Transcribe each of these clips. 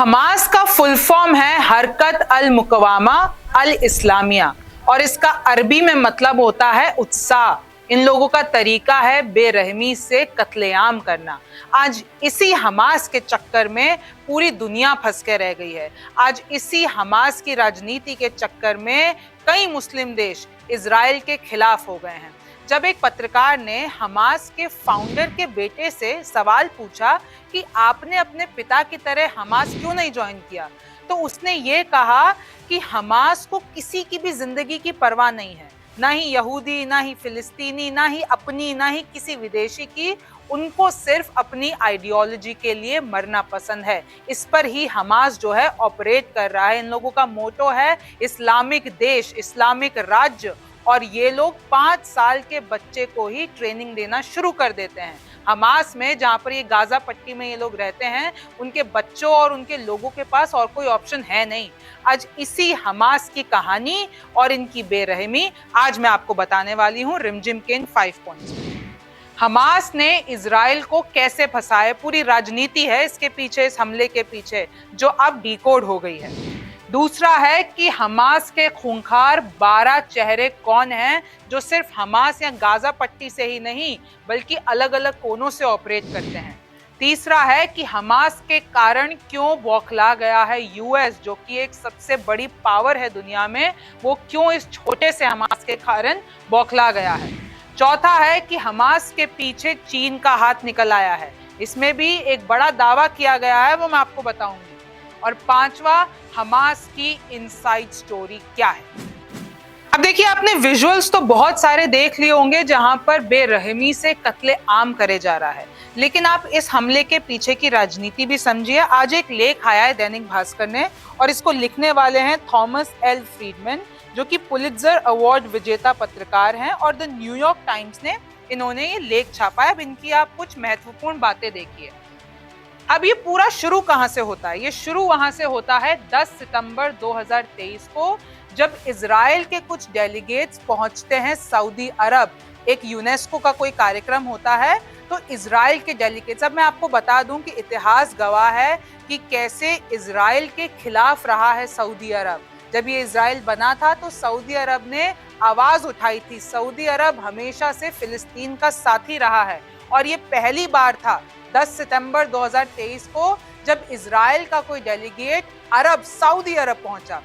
Hamas का full form है हरकत अल मुकवामा अल इस्लामिया और इसका अरबी में मतलब होता है उत्साह। इन लोगों का तरीका है बेरहमी से कत्लेआम करना। आज इसी हमास के चक्कर में पूरी दुनिया फंस के रह गई है। आज इसी हमास की राजनीति के चक्कर में कई मुस्लिम देश इजराइल के खिलाफ हो गए हैं। जब एक पत्रकार ने हमास के फाउंडर के बेटे से सवाल पूछा कि आपने अपने पिता की तरह हमास क्यों नहीं ज्वाइन किया, तो उसने ये कहा कि हमास को किसी की भी जिंदगी की परवाह नहीं है, ना ही यहूदी, ना ही फिलिस्तीनी, ना ही अपनी, ना ही किसी विदेशी की। उनको सिर्फ अपनी आइडियोलॉजी के लिए मरना पसंद है। इस पर ही हमास जो है ऑपरेट कर रहा है। इन लोगों का मोटो है इस्लामिक देश, इस्लामिक राज्य, और ये लोग 5 साल के बच्चे को ही ट्रेनिंग देना शुरू कर देते हैं। हमास में, जहाँ पर ये गाजा पट्टी में ये लोग रहते हैं, उनके बच्चों और उनके लोगों के पास और कोई ऑप्शन है नहीं। आज इसी हमास की कहानी और इनकी बेरहमी आज मैं आपको बताने वाली हूँ रिमझिम के इन 5 पॉइंट्स। हमास ने इजराइल को कैसे फंसाया, पूरी राजनीति है इसके पीछे, इस हमले के पीछे, जो अब डिकोड हो गई है। दूसरा है कि हमास के खूंखार 12 चेहरे कौन हैं, जो सिर्फ हमास या गाजा पट्टी से ही नहीं बल्कि अलग अलग कोनों से ऑपरेट करते हैं। तीसरा है कि हमास के कारण क्यों बौखला गया है यूएस, जो कि एक सबसे बड़ी पावर है दुनिया में, वो क्यों इस छोटे से हमास के कारण बौखला गया है। चौथा है कि हमास के पीछे चीन का हाथ निकल आया है। इसमें भी एक बड़ा दावा किया गया है, वो मैं आपको बताऊंगी। और पांचवा, हमास की इनसाइड स्टोरी क्या है। अब देखिए, आपने विजुअल्स तो बहुत सारे देख लिए होंगे जहां पर बेरहमी से कत्ले आम करे जा रहा है, लेकिन आप इस हमले के पीछे की राजनीति भी समझिए। आज एक लेख आया है दैनिक भास्कर ने, और इसको लिखने वाले हैं थॉमस एल फ्रीडमैन, जो कि पुलित्जर अवार्ड विजेता पत्रकार हैं, और द न्यूयॉर्क टाइम्स ने इन्होंने ये लेख छापा है। अब इनकी आप कुछ महत्वपूर्ण बातें देखिए। अब ये पूरा शुरू कहां से होता है? ये शुरू वहां से होता है 10 सितंबर 2023 को, जब इजराइल के कुछ डेलीगेट्स पहुंचते हैं सऊदी अरब। एक यूनेस्को का कोई कार्यक्रम होता है, तो इजराइल के डेलीगेट्स, अब मैं आपको बता दूं कि इतिहास गवाह है कि कैसे इजराइल के खिलाफ रहा है सऊदी अरब। जब ये इजराइल बना था तो सऊदी अरब ने आवाज उठाई थी। सऊदी अरब हमेशा से फिलिस्तीन का साथी रहा है, और ये पहली बार था 10 सितंबर 2023 को जब इजराइल का कोई डेलीगेट सऊदी अरब पहुंचा।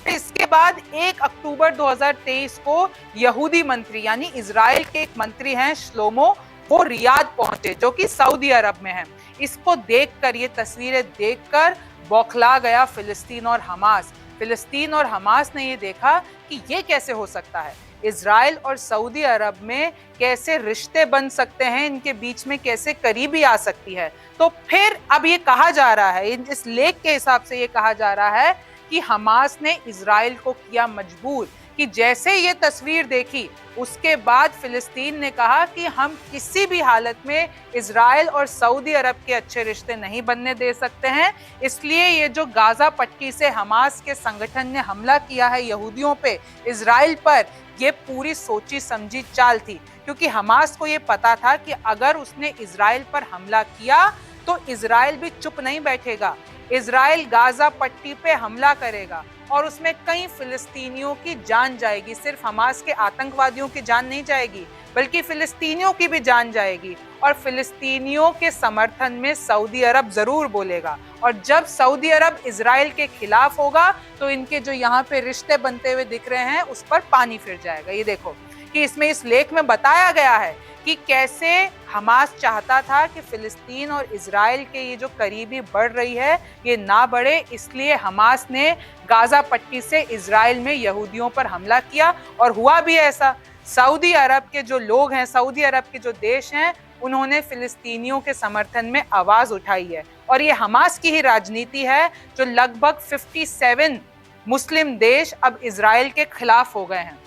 इसके बाद 1 अक्टूबर 2023 को यहूदी मंत्री, यानी इजराइल के एक मंत्री हैं श्लोमो, वो रियाद पहुंचे, जो कि सऊदी अरब में है। इसको देखकर, ये तस्वीरें देखकर बौखला गया फिलिस्तीन और हमास। फिलिस्तीन और हमास ने ये देखा कि ये कैसे हो सकता है, इजराइल और सऊदी अरब में कैसे रिश्ते बन सकते हैं, इनके बीच में कैसे करीबी आ सकती है। तो फिर अब ये कहा जा रहा है, इस लेख के हिसाब से ये कहा जा रहा है कि हमास ने इजराइल को किया मजबूर, कि जैसे ये तस्वीर देखी उसके बाद फिलिस्तीन ने कहा कि हम किसी भी हालत में इजराइल और सऊदी अरब के अच्छे रिश्ते नहीं बनने दे सकते हैं। इसलिए ये जो गाजा पट्टी से हमास के संगठन ने हमला किया है यहूदियों पे, इजराइल पर, ये पूरी सोची समझी चाल थी, क्योंकि हमास को ये पता था कि अगर उसने इजराइल पर हमला किया तो इजराइल भी चुप नहीं बैठेगा। इजराइल गाजा पट्टी पे हमला करेगा और उसमें कई फिलिस्तीनियों की जान जाएगी। सिर्फ हमास के आतंकवादियों की जान नहीं जाएगी, बल्कि फिलिस्तीनियों की भी जान जाएगी। और फिलिस्तीनियों के समर्थन में सऊदी अरब जरूर बोलेगा, और जब सऊदी अरब इजराइल के खिलाफ होगा तो इनके जो यहाँ पे रिश्ते बनते हुए दिख रहे हैं उस पर पानी फिर जाएगा। ये देखो कि इसमें, इस लेख में बताया गया है कि कैसे हमास चाहता था कि फिलिस्तीन और इजराइल के ये जो करीबी बढ़ रही है ये ना बढ़े, इसलिए हमास ने गाजा पट्टी से इजराइल में यहूदियों पर हमला किया। और हुआ भी ऐसा। सऊदी अरब के जो लोग हैं, सऊदी अरब के जो देश हैं, उन्होंने फिलिस्तीनियों के समर्थन में आवाज उठाई है। और ये हमास की ही राजनीति है, जो लगभग 57 मुस्लिम देश अब इजराइल के खिलाफ हो गए हैं।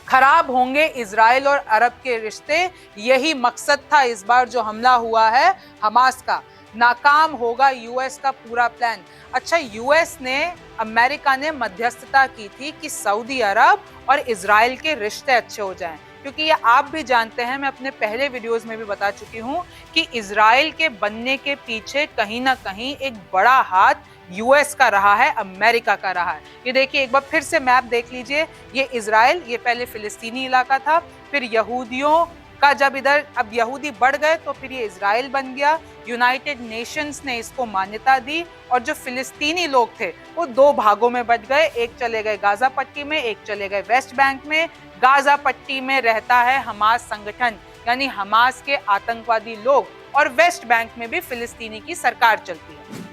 खराब होंगे इजराइल और अरब के रिश्ते, यही मकसद था इस बार जो हमला हुआ है हमास का। नाकाम होगा यूएस का पूरा प्लान। अच्छा, यूएस ने, अमेरिका ने मध्यस्थता की थी कि सऊदी अरब और इजराइल के रिश्ते अच्छे हो जाएं, क्योंकि ये आप भी जानते हैं, मैं अपने पहले वीडियोस में भी बता चुकी हूँ कि इजराइल के बनने के पीछे कहीं ना कहीं एक बड़ा हाथ यूएस का रहा है, अमेरिका का रहा है। ये देखिए, एक बार फिर से मैप देख लीजिए, ये इजराइल, ये पहले फिलिस्तीनी इलाका था, फिर यहूदियों का जब इधर अब यहूदी बढ़ गए तो फिर ये इजराइल बन गया। यूनाइटेड नेशंस ने इसको मान्यता दी और जो फिलिस्तीनी लोग थे वो दो भागों में बट गए, एक चले गए गाजा पट्टी में, एक चले गए वेस्ट बैंक में। गाजा पट्टी में रहता है हमास संगठन, यानी हमास के आतंकवादी लोग, और वेस्ट बैंक में भी फिलिस्तीनी की सरकार चलती है।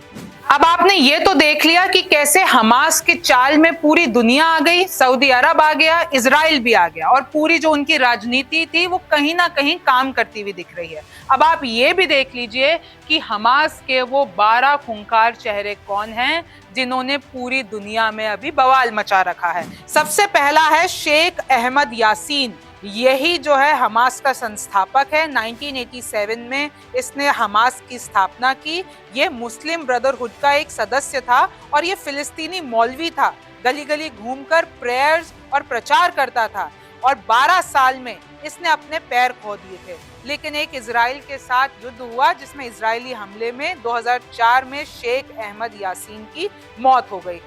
अब आपने ये तो देख लिया कि कैसे हमास के चाल में पूरी दुनिया आ गई, सऊदी अरब आ गया, इजराइल भी आ गया, और पूरी जो उनकी राजनीति थी वो कहीं ना कहीं काम करती हुई दिख रही है। अब आप ये भी देख लीजिए कि हमास के वो 12 खूंखार चेहरे कौन हैं जिन्होंने पूरी दुनिया में अभी बवाल मचा रखा है। सबसे पहला है शेख अहमद यासीन। यही जो है हमास का संस्थापक है। 1987 में इसने हमास की स्थापना की। ये मुस्लिम ब्रदरहुड का एक सदस्य था और ये फिलिस्तीनी मौलवी था। गली गली घूमकर प्रेयर्स और प्रचार करता था और 12 साल में इसने अपने पैर खो दिए थे। लेकिन एक इजराइल के साथ युद्ध हुआ जिसमें इजरायली हमले में 2004 में शेख अहमद यासीन की मौत हो गई।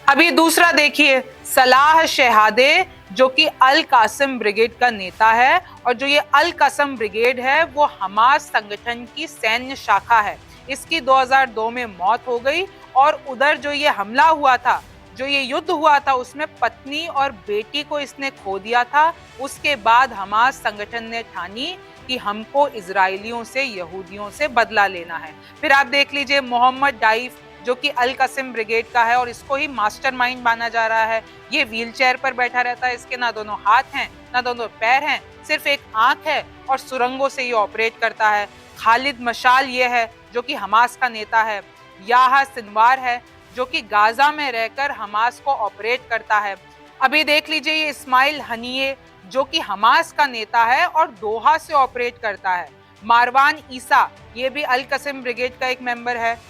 अभी दूसरा देखिए, सलाह शहादे, जो कि अल कासिम ब्रिगेड का नेता है, और जो ये अल कासिम ब्रिगेड है वो हमास संगठन की सैन्य शाखा है। इसकी 2002 में मौत हो गई और उधर जो ये हमला हुआ था, जो ये युद्ध हुआ था, उसमें पत्नी और बेटी को इसने खो दिया था। उसके बाद हमास संगठन ने ठानी कि हमको इजरायलियों से, यहूदियों से बदला लेना है। फिर आप देख लीजिए मोहम्मद डाइफ, जो कि अल कासिम ब्रिगेड का है और इसको ही मास्टरमाइंड माना जा रहा है। ये व्हीलचेयर पर बैठा रहता है, इसके ना दोनों हाथ हैं ना दोनों पैर हैं, सिर्फ एक आंख है और सुरंगों से ये ऑपरेट करता है। खालिद मशाल ये है जो कि हमास का नेता है। याहा सिनवार है जो कि गाजा में रहकर हमास को ऑपरेट करता है। अभी देख लीजिए ये इस्माइल हनिये, जो कि हमास का नेता है और दोहा से ऑपरेट करता है। मारवान ईसा, ये भी अल कासिम ब्रिगेड का एक मेंबर है।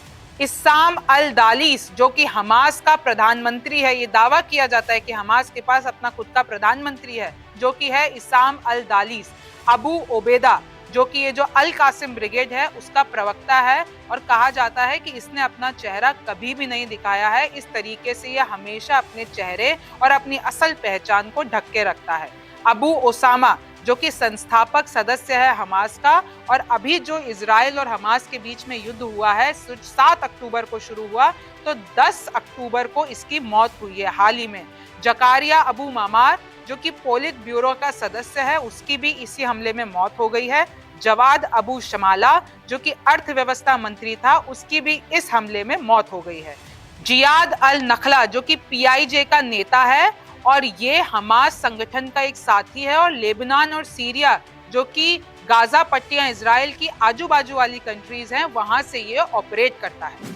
इस्साम अल दालिस, जो कि हमास का प्रधानमंत्री है। ये दावा किया जाता है कि हमास के पास अपना खुद का प्रधानमंत्री है, जो कि है इस्साम अल दालिस। अबू ओबेदा, जो कि ये जो अल कासिम ब्रिगेड है उसका प्रवक्ता है, और कहा जाता है कि इसने अपना चेहरा कभी भी नहीं दिखाया है। इस तरीके से ये हमेशा अपने चेहरे और अपनी असल पहचान को ढक के रखता है। अबू ओसामा, जो कि संस्थापक सदस्य है हमास का, और अभी जो इजराइल और हमास के बीच में युद्ध हुआ है 7 अक्टूबर को शुरू हुआ, तो 10 अक्टूबर को इसकी मौत हुई है हाल ही में। जकारिया अबू मामार, जो कि पोलित ब्यूरो का सदस्य है, उसकी भी इसी हमले में मौत हो गई है। जवाद अबू शमाला, जो कि अर्थव्यवस्था मंत्री था, उसकी भी इस हमले में मौत हो गई है। जियाद अल नखला, जो कि पीआईजे का नेता है और ये हमास संगठन का एक साथी है, और लेबनान और सीरिया, जो कि गाजा पट्टियां इजराइल की आजू बाजू वाली कंट्रीज हैं, वहां से ये ऑपरेट करता है।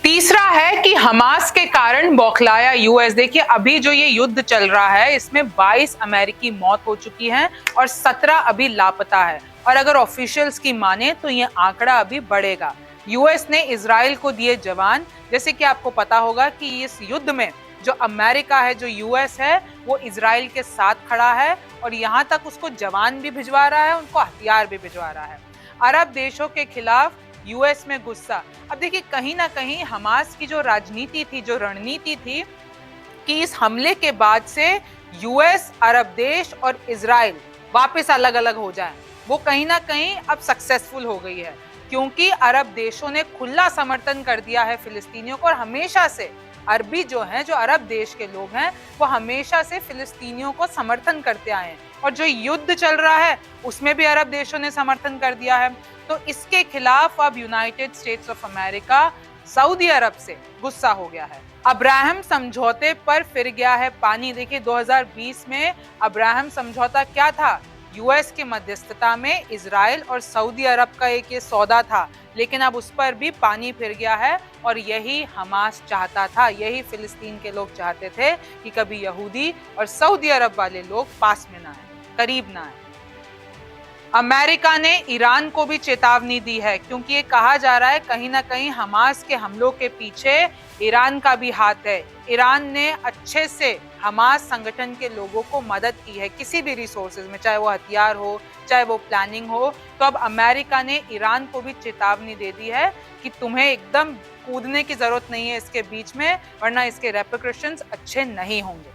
तीसरा है कि हमास के कारण बौखलाया यूएस। देखिए अभी जो ये युद्ध चल रहा है इसमें 22 अमेरिकी मौत हो चुकी हैं और 17 अभी लापता है, और अगर ऑफिशियल्स की माने तो ये आंकड़ा अभी बढ़ेगा। यूएस ने इजराइल को दिए जवान। जैसे कि आपको पता होगा कि इस युद्ध में जो अमेरिका है, जो यूएस है, वो इजराइल के साथ खड़ा है और यहाँ तक उसको जवान भी भिजवा रहा है, उनको हथियार भी भिजवा रहा है। अरब देशों के खिलाफ यूएस में गुस्सा। अब देखिए कहीं ना कहीं हमास की जो राजनीति थी, जो रणनीति थी कि इस हमले के बाद से यूएस, अरब देश और इजराइल वापस अलग अलग हो जाएं, वो कहीं ना कहीं अब सक्सेसफुल हो गई है, क्योंकि अरब देशों ने खुला समर्थन कर दिया है फिलिस्तीनियों को। और हमेशा से अरबी जो हैं, जो अरब देश के लोग हैं, वो हमेशा से फिलिस्तीनियों को समर्थन करते आए हैं, और जो युद्ध चल रहा है उसमें भी अरब देशों ने समर्थन कर दिया है। तो इसके खिलाफ अब United States of America Saudi Arab से गुस्सा हो गया है। अब्राहम समझौते पर फिर गया है पानी। देखिए 2020 में अब्राहम समझौता क्या था? यूएस की मध्यस्थता में इजराइल और सऊदी अरब का एक ये सौदा था, लेकिन अब उस पर भी पानी फिर गया है। और यही हमास चाहता था, यही फिलिस्तीन के लोग चाहते थे कि कभी यहूदी और सऊदी अरब वाले लोग पास में ना आए, करीब ना आए। अमेरिका ने ईरान को भी चेतावनी दी है, क्योंकि ये कहा जा रहा है कहीं ना कहीं हमास के हमलों के पीछे ईरान का भी हाथ है। ईरान ने अच्छे से हमास संगठन के लोगों को मदद की है किसी भी रिसोर्सेज में, चाहे वो हथियार हो, चाहे वो प्लानिंग हो। तो अब अमेरिका ने ईरान को भी चेतावनी दे दी है कि तुम्हें एकदम कूदने की जरूरत नहीं है इसके बीच में, वरना इसके रेपरकशंस अच्छे नहीं होंगे।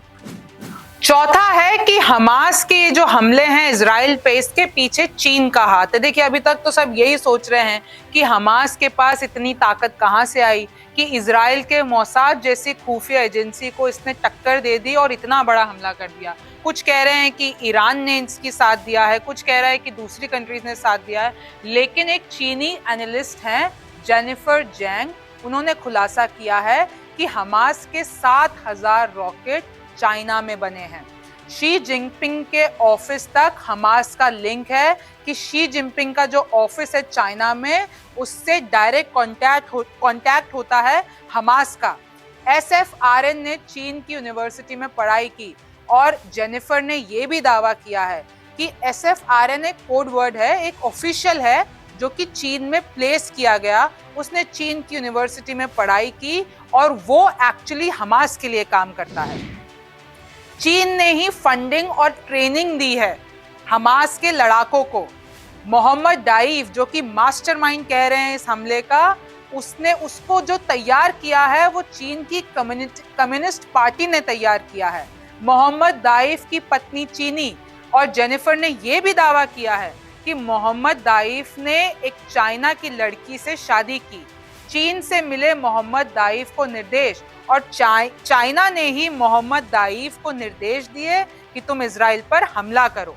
चौथा है कि हमास के जो हमले हैं इजराइल पे, इसके पीछे चीन का हाथ है। देखिए, अभी तक तो सब यही सोच रहे हैं कि हमास के पास इतनी ताकत कहाँ से आई कि इजराइल के मोसाद जैसी खुफिया एजेंसी को इसने टक्कर दे दी और इतना बड़ा हमला कर दिया। कुछ कह रहे हैं कि ईरान ने इसकी साथ दिया है, कुछ कह रहा है कि दूसरी कंट्रीज ने साथ दिया है। लेकिन एक चीनी एनालिस्ट हैं जेनिफर जैंग, उन्होंने खुलासा किया है कि हमास के 7,000 रॉकेट चाइना में बने हैं। शी जिनपिंग के ऑफिस तक हमास का लिंक है कि शी जिनपिंग का जो ऑफिस है चाइना में, उससे डायरेक्ट कांटेक्ट होता है हमास का। SFRN ने चीन की यूनिवर्सिटी में पढ़ाई की और जेनिफर ने यह भी दावा किया है कि SFRN एक कोड वर्ड है, एक ऑफिशियल है जो कि चीन में प्लेस किया गया। उसने चीन की यूनिवर्सिटी में पढ़ाई की और वो एक्चुअली हमास के लिए काम करता है। चीन ने ही फंडिंग और ट्रेनिंग दी है हमास के लड़ाकों को। मोहम्मद दाइफ, जो कि मास्टरमाइंड कह रहे हैं इस हमले का, उसको जो तैयार किया है वो चीन की कम्युनिस्ट पार्टी ने तैयार किया है। मोहम्मद दाइफ की पत्नी चीनी, और जेनिफर ने यह भी दावा किया है कि मोहम्मद दाइफ ने एक चाइना की लड़की से शादी की। चीन से मिले मोहम्मद दाइफ को निर्देश, और चाइना ने ही मोहम्मद दाइफ को निर्देश दिए कि तुम इजराइल पर हमला करो।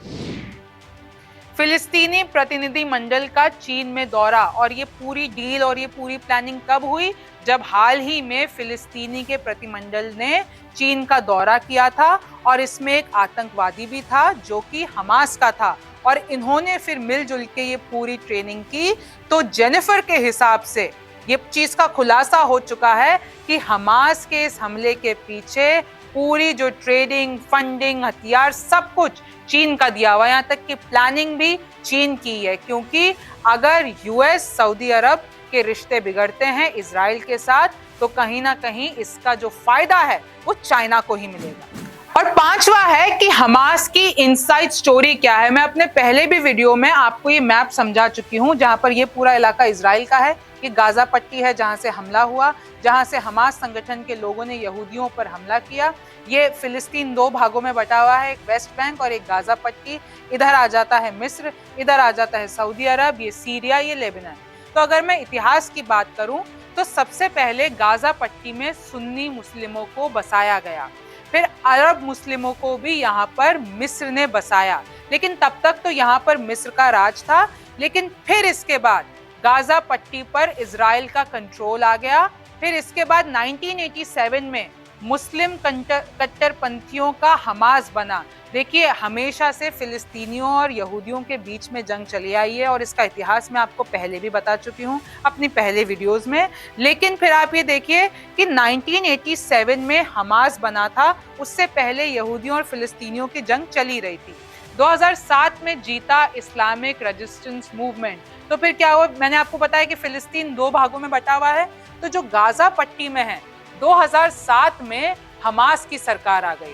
फिलिस्तीनी प्रतिनिधि मंडल का चीन में दौरा, और ये पूरी डील और ये पूरी प्लानिंग कब हुई? जब हाल ही में फिलिस्तीनी के प्रतिमंडल ने चीन का दौरा किया था, और इसमें एक आतंकवादी भी था जो कि हमास का था, और इन्होंने फिर मिलजुल के ये पूरी ट्रेनिंग की। तो जेनिफर के हिसाब से ये चीज का खुलासा हो चुका है कि हमास के इस हमले के पीछे पूरी जो ट्रेडिंग, फंडिंग, हथियार, सब कुछ चीन का दिया हुआ, यहाँ तक कि प्लानिंग भी चीन की है। क्योंकि अगर US सऊदी अरब के रिश्ते बिगड़ते हैं इजराइल के साथ, तो कहीं ना कहीं इसका जो फायदा है वो चाइना को ही मिलेगा। और पांचवा है कि हमास की इनसाइड स्टोरी क्या है। मैं अपने पहले भी वीडियो में आपको ये मैप समझा चुकी हूँ, जहां पर ये पूरा इलाका इजराइल का है। ये गाजा पट्टी है जहां से हमला हुआ, जहां से हमास संगठन के लोगों ने यहूदियों पर हमला किया। ये फिलिस्तीन 2 भागों में बटा हुआ है, एक वेस्ट बैंक और एक गाजा पट्टी। इधर आ जाता है मिस्र, इधर आ जाता है सऊदी अरब, ये सीरिया, ये लेबनान। तो अगर मैं इतिहास की बात करूं तो सबसे पहले गाजा पट्टी में सुन्नी मुस्लिमों को बसाया गया, फिर अरब मुस्लिमों को भी यहाँ पर मिस्र ने बसाया। लेकिन तब तक तो यहाँ पर मिस्र का राज था। लेकिन फिर इसके बाद गाजा पट्टी पर इजराइल का कंट्रोल आ गया। फिर इसके बाद 1987 में मुस्लिम कट्टरपंथियों का हमास बना। देखिए, हमेशा से फिलिस्तीनियों और यहूदियों के बीच में जंग चली आई है, और इसका इतिहास मैं आपको पहले भी बता चुकी हूँ अपनी पहले वीडियोस में। लेकिन फिर आप ये देखिए कि 1987 में हमास बना था, उससे पहले यहूदियों और फिलिस्तीनियों की जंग चली रही थी। 2007 में जीता इस्लामिक रेजिस्टेंस मूवमेंट। तो फिर क्या हुआ? मैंने आपको बताया कि फिलिस्तीन 2 भागों में बटा हुआ है। तो जो गाजा पट्टी में है, 2007 में हमास की सरकार आ गई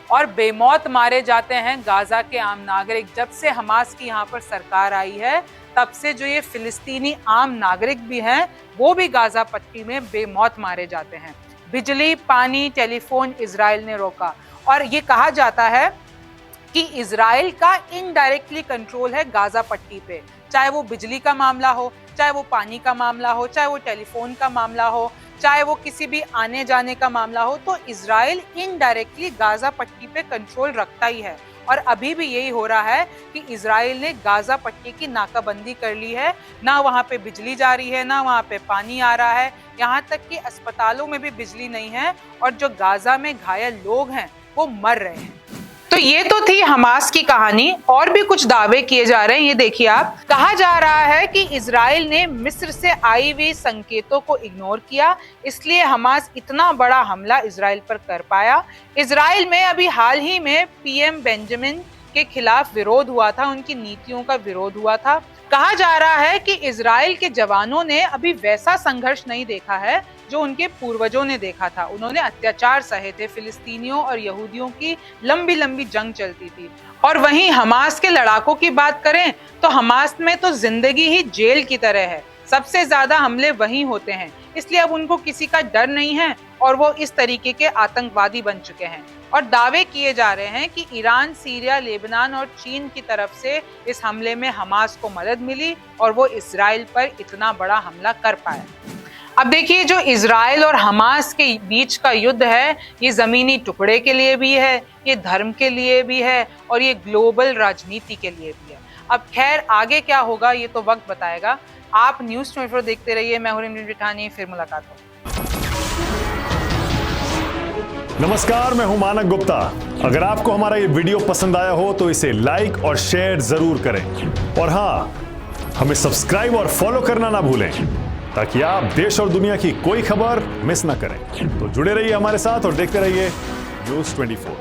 और बेमौत मारे जाते हैं गाजा के आम नागरिक। जब से हमास की यहाँ पर सरकार आई है, तब से जो ये फिलिस्तीनी आम नागरिक भी हैं, वो भी गाजा पट्टी में बेमौत मारे जाते हैं। बिजली, पानी, टेलीफोन इजराइल ने रोका, और ये कहा जाता है कि इजराइल का इनडायरेक्टली कंट्रोल है गाजा पट्टी पे। चाहे वो बिजली का मामला हो, चाहे वो पानी का मामला हो, चाहे वो टेलीफोन का मामला हो, चाहे वो किसी भी आने जाने का मामला हो, तो इजराइल इनडायरेक्टली गाजा पट्टी पे कंट्रोल रखता ही है। और अभी भी यही हो रहा है कि इजराइल ने गाजा पट्टी की नाकाबंदी कर ली है। ना वहाँ पे बिजली जा रही है, ना वहाँ पे पानी आ रहा है, यहाँ तक कि अस्पतालों में भी बिजली नहीं है, और जो गाजा में घायल लोग हैं वो मर रहे हैं। तो ये तो थी हमास की कहानी। और भी कुछ दावे किए जा रहे हैं, ये देखिए आप। कहा जा रहा है कि इजराइल ने मिस्र से आई हुई संकेतों को इग्नोर किया, इसलिए हमास इतना बड़ा हमला इजराइल पर कर पाया। इजराइल में अभी हाल ही में PM बेंजामिन के खिलाफ विरोध हुआ था, उनकी नीतियों का विरोध हुआ था। कहा जा रहा है कि इजराइल के जवानों ने अभी वैसा संघर्ष नहीं देखा है जो उनके पूर्वजों ने देखा था। उन्होंने अत्याचार सहे थे, फिलिस्तीनियों और यहूदियों की लंबी लंबी जंग चलती थी। और वहीं हमास के लड़ाकों की बात करें तो हमास में तो जिंदगी ही जेल की तरह है, सबसे ज्यादा हमले वहीं होते हैं, इसलिए अब उनको किसी का डर नहीं है और वो इस तरीके के आतंकवादी बन चुके हैं। और दावे किए जा रहे हैं कि ईरान, सीरिया, लेबनान और चीन की तरफ से इस हमले में हमास को मदद मिली और वो इजराइल पर इतना बड़ा हमला कर पाए। अब देखिए, जो इजराइल और हमास के बीच का युद्ध है, ये जमीनी टुकड़े के लिए भी है, ये धर्म के लिए भी है और ये ग्लोबल राजनीति के लिए भी है। अब खैर आगे क्या होगा ये तो वक्त बताएगा। आप न्यूज़ 24 देखते रहिए। मैं हूं रिमझिम जेठानी, फिर मुलाकात होगी। नमस्कार, मैं हूं मानक गुप्ता। अगर आपको हमारा ये वीडियो पसंद आया हो तो इसे लाइक और शेयर जरूर करें और हाँ, हमें सब्सक्राइब और फॉलो करना ना भूलें ताकि आप देश और दुनिया की कोई खबर मिस ना करें। तो जुड़े रहिए हमारे साथ और देखते रहिए न्यूज़ 24।